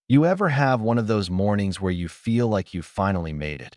You ever have one of those mornings where you feel like you finally made it,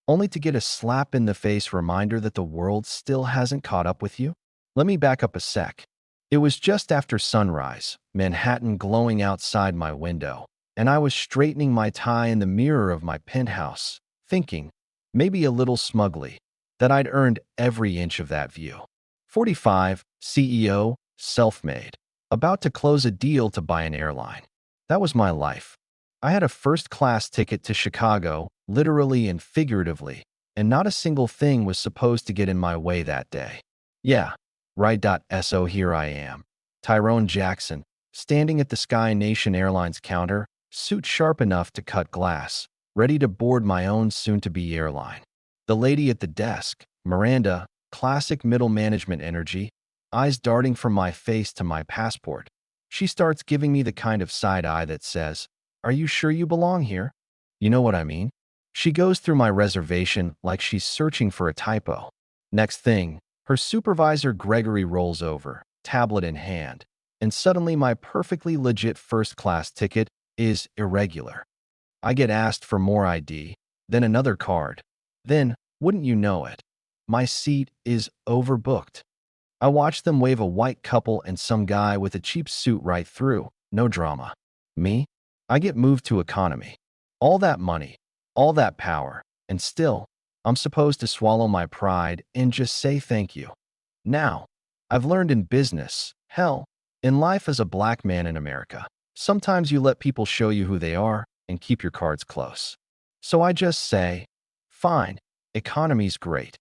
only to get a slap in the face reminder that the world still hasn't caught up with you? Let me back up a sec. It was just after sunrise, Manhattan glowing outside my window, and I was straightening my tie in the mirror of my penthouse, thinking, maybe a little smugly, that I'd earned every inch of that view. 45, CEO, self-made, about to close a deal to buy an airline. That was my life. I had a first-class ticket to Chicago, literally and figuratively, and not a single thing was supposed to get in my way that day. Yeah, right. So here I am, Tyrone Jackson, standing at the Sky Nation Airlines counter, suit sharp enough to cut glass, ready to board my own soon-to-be airline. The lady at the desk, Miranda, classic middle management energy, eyes darting from my face to my passport. She starts giving me the kind of side eye that says, "Are you sure you belong here?" You know what I mean? She goes through my reservation like she's searching for a typo. Next thing, her supervisor Gregory rolls over, tablet in hand, and suddenly my perfectly legit first-class ticket is irregular. I get asked for more ID, then another card. Then, wouldn't you know it, my seat is overbooked. I watch them wave a white couple and some guy with a cheap suit right through, no drama. Me? I get moved to economy. All that money, all that power, and still, I'm supposed to swallow my pride and just say thank you. Now, I've learned in business, hell, in life as a black man in America, sometimes you let people show you who they are and keep your cards close. So I just say, fine, economy's great.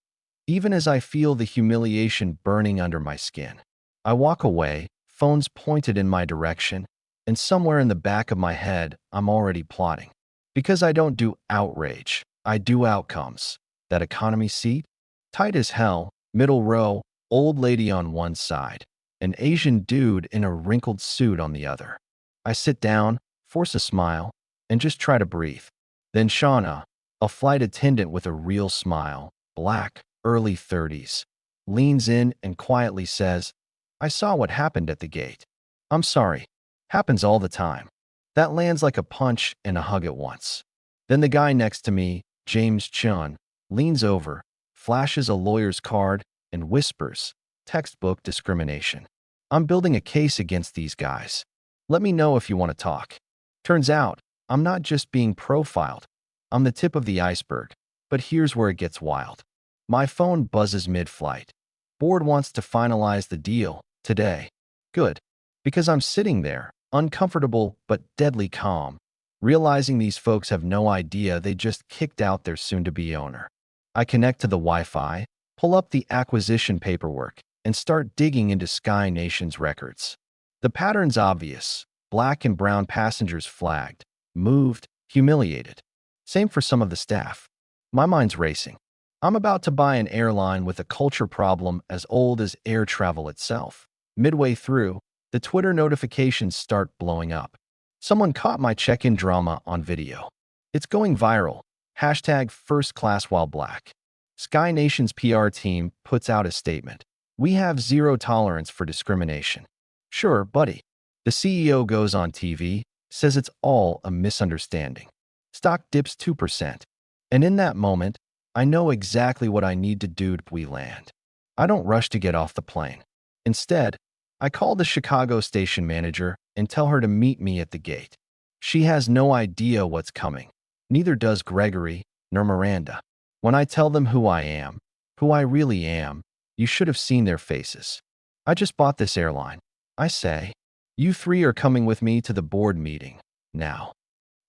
Even as I feel the humiliation burning under my skin, I walk away, phones pointed in my direction, and somewhere in the back of my head, I'm already plotting. Because I don't do outrage, I do outcomes. That economy seat? Tight as hell, middle row, old lady on one side, an Asian dude in a wrinkled suit on the other. I sit down, force a smile, and just try to breathe. Then Shauna, a flight attendant with a real smile, black, early 30s, leans in and quietly says, "I saw what happened at the gate. I'm sorry. Happens all the time." That lands like a punch and a hug at once. Then the guy next to me, James Chun, leans over, flashes a lawyer's card, and whispers, "Textbook discrimination." I'm building a case against these guys. Let me know if you want to talk. Turns out, I'm not just being profiled. I'm the tip of the iceberg. But here's where it gets wild. My phone buzzes mid-flight. Board wants to finalize the deal today. Good. Because I'm sitting there, uncomfortable but deadly calm, realizing these folks have no idea they just kicked out their soon-to-be owner. I connect to the Wi-Fi, pull up the acquisition paperwork, and start digging into Sky Nation's records. The pattern's obvious. Black and brown passengers flagged, moved, humiliated. Same for some of the staff. My mind's racing. I'm about to buy an airline with a culture problem as old as air travel itself. Midway through, the Twitter notifications start blowing up. Someone caught my check-in drama on video. It's going viral. Hashtag first class while black. Sky Nation's PR team puts out a statement. "We have zero tolerance for discrimination." Sure, buddy. The CEO goes on TV, says it's all a misunderstanding. Stock dips 2%. And in that moment, I know exactly what I need to do to we land. I don't rush to get off the plane. Instead, I call the Chicago station manager and tell her to meet me at the gate. She has no idea what's coming. Neither does Gregory nor Miranda. When I tell them who I really am, you should have seen their faces. "I just bought this airline," I say. "You three are coming with me to the board meeting now."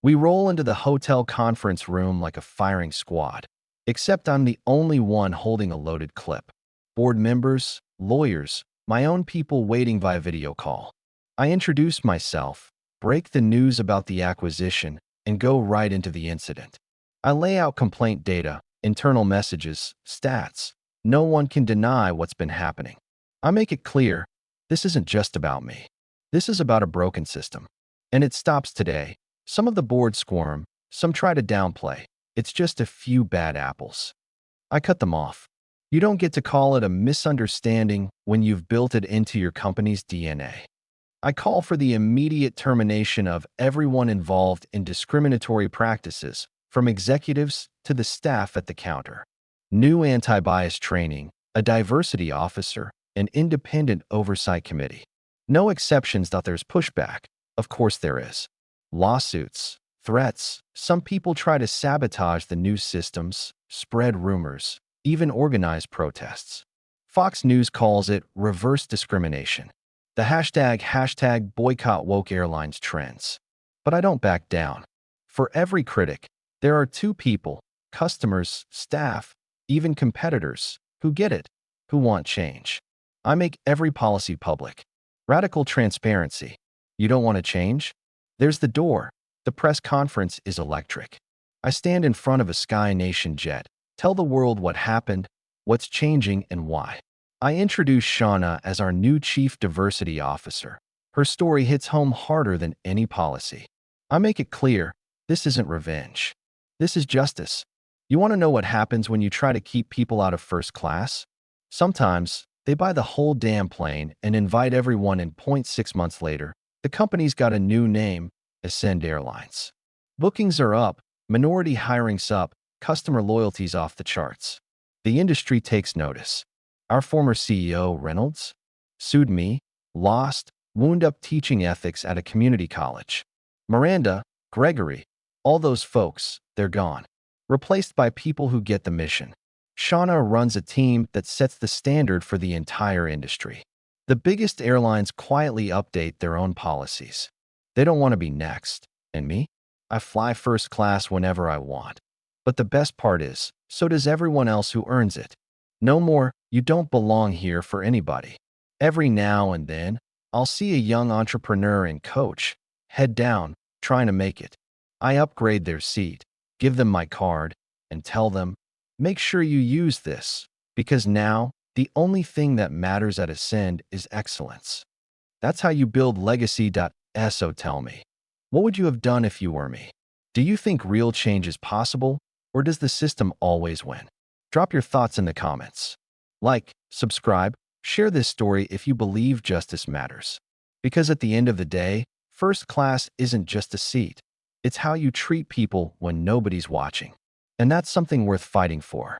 We roll into the hotel conference room like a firing squad. Except I'm the only one holding a loaded clip. Board members, lawyers, my own people waiting via video call. I introduce myself, break the news about the acquisition, and go right into the incident. I lay out complaint data, internal messages, stats. No one can deny what's been happening. I make it clear, this isn't just about me. This is about a broken system. And it stops today. Some of the board squirm, some try to downplay. It's just a few bad apples. I cut them off. You don't get to call it a misunderstanding when you've built it into your company's DNA. I call for the immediate termination of everyone involved in discriminatory practices, from executives to the staff at the counter. New anti-bias training, a diversity officer, an independent oversight committee. No exceptions that there's pushback. Of course there is. Lawsuits, threats. Some people try to sabotage the news systems, spread rumors, even organize protests. Fox News calls it reverse discrimination. The hashtag boycott woke airlines trends. But I don't back down. For every critic, there are two people, customers, staff, even competitors, who get it, who want change. I make every policy public. Radical transparency. You don't want to change? There's the door. The press conference is electric. I stand in front of a Sky Nation jet, tell the world what happened, what's changing, and why. I introduce Shauna as our new Chief Diversity Officer. Her story hits home harder than any policy. I make it clear, this isn't revenge. This is justice. You want to know what happens when you try to keep people out of first class? Sometimes, they buy the whole damn plane and invite everyone in. 6 months later, the company's got a new name, Ascend Airlines. Bookings are up, minority hiring's up, customer loyalty's off the charts. The industry takes notice. Our former CEO, Reynolds, sued me, lost, wound up teaching ethics at a community college. Miranda, Gregory, all those folks, they're gone. Replaced by people who get the mission. Shauna runs a team that sets the standard for the entire industry. The biggest airlines quietly update their own policies. They don't want to be next. And me? I fly first class whenever I want. But the best part is, so does everyone else who earns it. No more, you don't belong here for anybody. Every now and then, I'll see a young entrepreneur and coach, head down, trying to make it. I upgrade their seat, give them my card, and tell them, make sure you use this, because now, the only thing that matters at Ascend is excellence. That's how you build legacy. So tell me, what would you have done if you were me? Do you think real change is possible, or does the system always win? Drop your thoughts in the comments. Like, subscribe, share this story if you believe justice matters. Because at the end of the day, first class isn't just a seat. It's how you treat people when nobody's watching. And that's something worth fighting for.